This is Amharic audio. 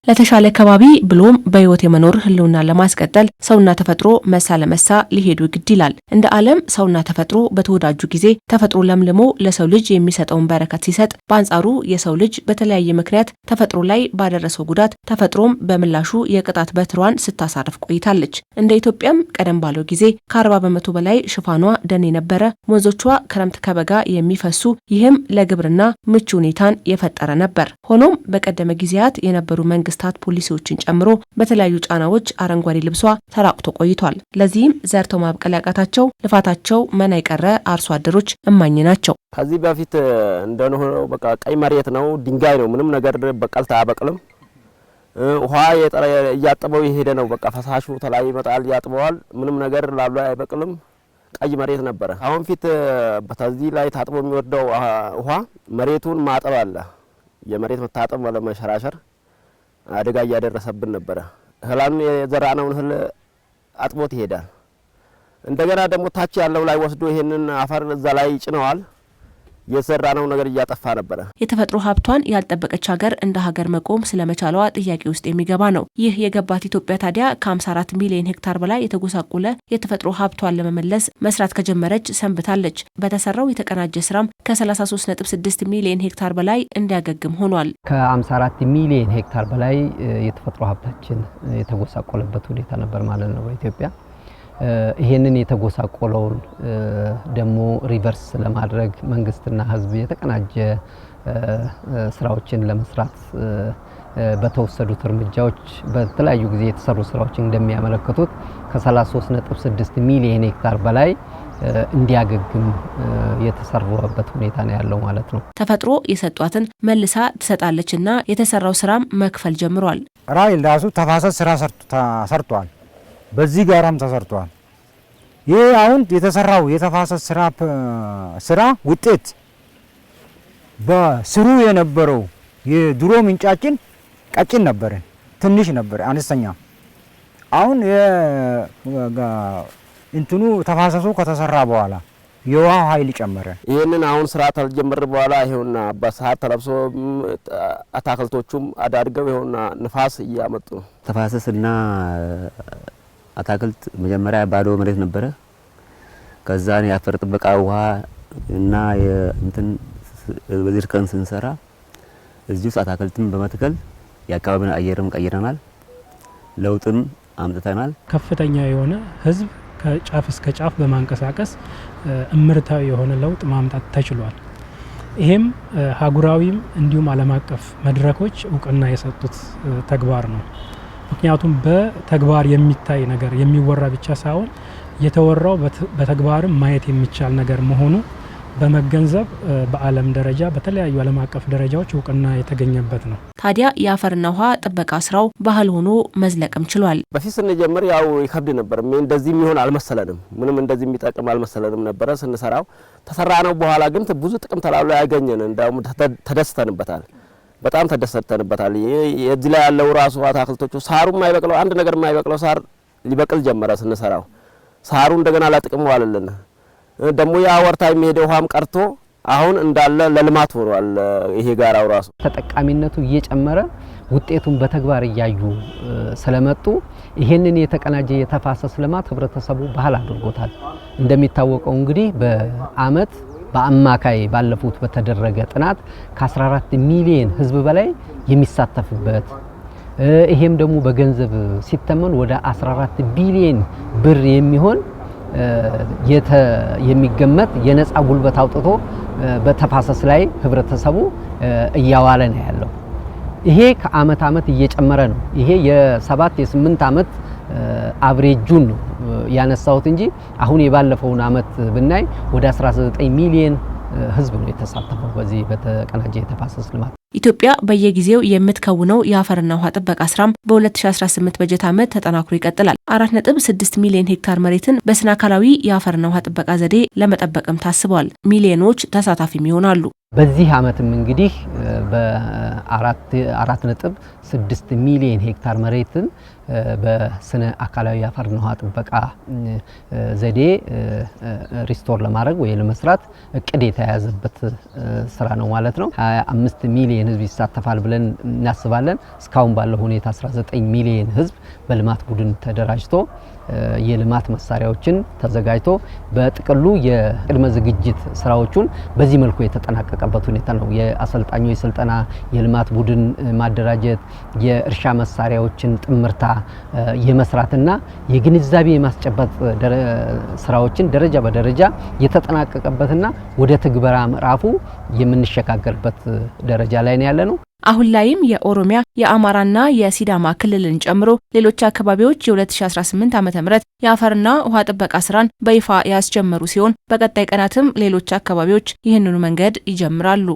ለተሻለ ከባቢ ብሎም በህይወት የመኖር ህልውና ለማስቀጠል ሰውና ተፈጥሮ መሳ ለመሳ ሊሄዱ ግድ ይላል። እንደ ዓለም ሰውና ተፈጥሮ በተወዳጁ ጊዜ ተፈጥሮ ለምልሞ ለሰው ልጅ የሚሰጠውን በረከት ሲሰጥ፣ በአንጻሩ የሰው ልጅ በተለያየ ምክንያት ተፈጥሮ ላይ ባደረሰው ጉዳት ተፈጥሮም በምላሹ የቅጣት በትሯን ስታሳርፍ ቆይታለች። እንደ ኢትዮጵያም ቀደም ባለው ጊዜ ከ40 በመቶ በላይ ሽፋኗ ደን የነበረ፣ ወንዞቿ ክረምት ከበጋ የሚፈሱ፣ ይህም ለግብርና ምቹ ሁኔታን የፈጠረ ነበር። ሆኖም በቀደመ ጊዜያት የነበሩ መንግስታት ፖሊሲዎችን ጨምሮ በተለያዩ ጫናዎች አረንጓዴ ልብሷ ተራቁቶ ቆይቷል። ለዚህም ዘርተው ማብቀል ያቃታቸው ልፋታቸው መና የቀረ አርሶ አደሮች እማኝ ናቸው። ከዚህ በፊት እንደሆነው በቃ ቀይ መሬት ነው፣ ድንጋይ ነው፣ ምንም ነገር በቀልታ አያበቅልም። ውሃ እያጠበው የሄደ ነው። በቃ ፈሳሹ ተላይ ይመጣል፣ ያጥበዋል። ምንም ነገር ላሉ አይበቅልም። ቀይ መሬት ነበረ። አሁን ፊት በተዚህ ላይ ታጥቦ የሚወርደው ውሃ መሬቱን ማጠብ አለ። የመሬት መታጠብ ማለት መሸራሸር አደጋ እያደረሰብን ነበረ። እህላን የዘራነውን እህል አጥቦት ይሄዳል። እንደገና ደግሞ ታች ያለው ላይ ወስዶ ይሄንን አፈር እዛ ላይ ይጭነዋል። የሰራነው ነገር እያጠፋ ነበረ። የተፈጥሮ ሀብቷን ያልጠበቀች ሀገር እንደ ሀገር መቆም ስለመቻሏ ጥያቄ ውስጥ የሚገባ ነው። ይህ የገባት ኢትዮጵያ ታዲያ ከ54 ሚሊዮን ሄክታር በላይ የተጎሳቆለ የተፈጥሮ ሀብቷን ለመመለስ መስራት ከጀመረች ሰንብታለች። በተሰራው የተቀናጀ ስራም ከ33.6 ሚሊዮን ሄክታር በላይ እንዲያገግም ሆኗል። ከ54 ሚሊዮን ሄክታር በላይ የተፈጥሮ ሀብታችን የተጎሳቆለበት ሁኔታ ነበር ማለት ነው በኢትዮጵያ። ይሄንን የተጎሳቆለውን ደግሞ ሪቨርስ ለማድረግ መንግስትና ህዝብ የተቀናጀ ስራዎችን ለመስራት በተወሰዱት እርምጃዎች በተለያዩ ጊዜ የተሰሩ ስራዎች እንደሚያመለክቱት ከ33.6 ሚሊዮን ሄክታር በላይ እንዲያገግም የተሰራበት ሁኔታ ነው ያለው ማለት ነው። ተፈጥሮ የሰጧትን መልሳ ትሰጣለችና የተሰራው ስራም መክፈል ጀምሯል። ራይል ራሱ ተፋሰስ ስራ ሰርቷል። በዚህ ጋራም ተሰርቷል። ይሄ አሁን የተሰራው የተፋሰስ ስራ ውጤት በስሩ የነበረው የድሮ ምንጫችን ቀጭን ነበር፣ ትንሽ ነበር፣ አነስተኛ። አሁን እንትኑ ተፋሰሱ ከተሰራ በኋላ የውሃ ኃይል ጨመረ። ይሄንን አሁን ስራ ተጀመረ በኋላ ይሄውና በሰዓት ተለብሶ አታክልቶቹም አዳድገው ይሄውና ንፋስ እያመጡ ነው። ተፋሰስና አታክልት መጀመሪያ ባዶ መሬት ነበረ። ከዛ የአፈር ጥበቃ ውሃ እና እንትን በዚህ ቀን ስንሰራ እዚህ ውስጥ አታክልትም በመትከል የአካባቢውን አየርም ቀይረናል፣ ለውጥም አምጥተናል። ከፍተኛ የሆነ ህዝብ ከጫፍ እስከ ጫፍ በማንቀሳቀስ እምርታዊ የሆነ ለውጥ ማምጣት ተችሏል። ይሄም ሀገራዊም እንዲሁም ዓለም አቀፍ መድረኮች እውቅና የሰጡት ተግባር ነው። ምክንያቱም በተግባር የሚታይ ነገር የሚወራ ብቻ ሳይሆን የተወራው በተግባርም ማየት የሚቻል ነገር መሆኑ በመገንዘብ በዓለም ደረጃ በተለያዩ ዓለም አቀፍ ደረጃዎች እውቅና የተገኘበት ነው። ታዲያ የአፈርና ውሃ ጥበቃ ስራው ባህል ሆኖ መዝለቅም ችሏል። በፊት ስንጀምር ያው ይከብድ ነበር። እንደዚህ የሚሆን አልመሰለንም። ምንም እንደዚህ የሚጠቅም አልመሰለንም ነበረ ስንሰራው። ተሰራ ነው በኋላ ግን ብዙ ጥቅም ተላሎ ያገኘን እንደውም ተደስተንበታል። በጣም ተደሰተንበታል። የዚህ ላይ ያለው ራሱ አታክልቶቹ ሳሩ የማይበቅለው አንድ ነገር የማይበቅለው ሳር ሊበቅል ጀመረ ስንሰራው። ሳሩ እንደገና ለጥቅም ዋለልን። ደግሞ ያ ወርታ የሚሄደው ውሃም ቀርቶ አሁን እንዳለ ለልማት ሆኗል። ይሄ ጋራው ራሱ ተጠቃሚነቱ እየጨመረ ውጤቱን በተግባር እያዩ ስለመጡ ይሄንን የተቀናጀ የተፋሰስ ልማት ህብረተሰቡ ባህል አድርጎታል። እንደሚታወቀው እንግዲህ በአመት በአማካይ ባለፉት በተደረገ ጥናት ከ14 ሚሊዮን ህዝብ በላይ የሚሳተፍበት ይሄም ደግሞ በገንዘብ ሲተመን ወደ 14 ቢሊዮን ብር የሚሆን የሚገመት የነፃ ጉልበት አውጥቶ በተፋሰስ ላይ ህብረተሰቡ እያዋለ ነው ያለው። ይሄ ከአመት አመት እየጨመረ ነው። ይሄ የ7 የ8 አመት አቨሬጁን ነው ያነሳውት እንጂ አሁን የባለፈውን አመት ብናይ ወደ 19 ሚሊዮን ህዝብ ነው የተሳተፈው በዚህ በተቀናጀ የተፋሰስ ልማት። ኢትዮጵያ በየጊዜው የምትከውነው የአፈርና ውሃ ጥበቃ ስራም በ2018 በጀት ዓመት ተጠናክሮ ይቀጥላል። 4.6 ሚሊዮን ሄክታር መሬትን በስነ አካላዊ የአፈርና ውሃ ጥበቃ ዘዴ ለመጠበቅም ታስቧል። ሚሊዮኖች ተሳታፊም ይሆናሉ። በዚህ ዓመትም እንግዲህ በ4.6 ሚሊዮን ሄክታር መሬትን በስነ አካላዊ አፈርና ውሃ ጥበቃ ዘዴ ሪስቶር ለማድረግ ወይ ለመስራት እቅድ የተያዘበት ስራ ነው ማለት ነው። 25 ሚሊዮን ህዝብ ይሳተፋል ብለን እናስባለን። እስካሁን ባለው ሁኔታ 19 ሚሊዮን ህዝብ በልማት ቡድን ተደራጅቶ የልማት መሳሪያዎችን ተዘጋጅቶ በጥቅሉ የቅድመ ዝግጅት ስራዎቹን በዚህ መልኩ የተጠናቀቀበት ሁኔታ ነው። የአሰልጣኞች ስልጠና፣ የልማት ቡድን ማደራጀት፣ የእርሻ መሳሪያዎችን ጥምርታ የመስራትና የግንዛቤ የማስጨበጥ ስራዎችን ደረጃ በደረጃ የተጠናቀቀበትና ወደ ትግበራ ምዕራፉ የምንሸጋገርበት ደረጃ ላይ ነው ያለነው። አሁን ላይም የኦሮሚያ የአማራና የሲዳማ ክልልን ጨምሮ ሌሎች አካባቢዎች የ2018 ዓ.ም የአፈርና ውሃ ጥበቃ ስራን በይፋ ያስጀመሩ ሲሆን በቀጣይ ቀናትም ሌሎች አካባቢዎች ይህንኑ መንገድ ይጀምራሉ።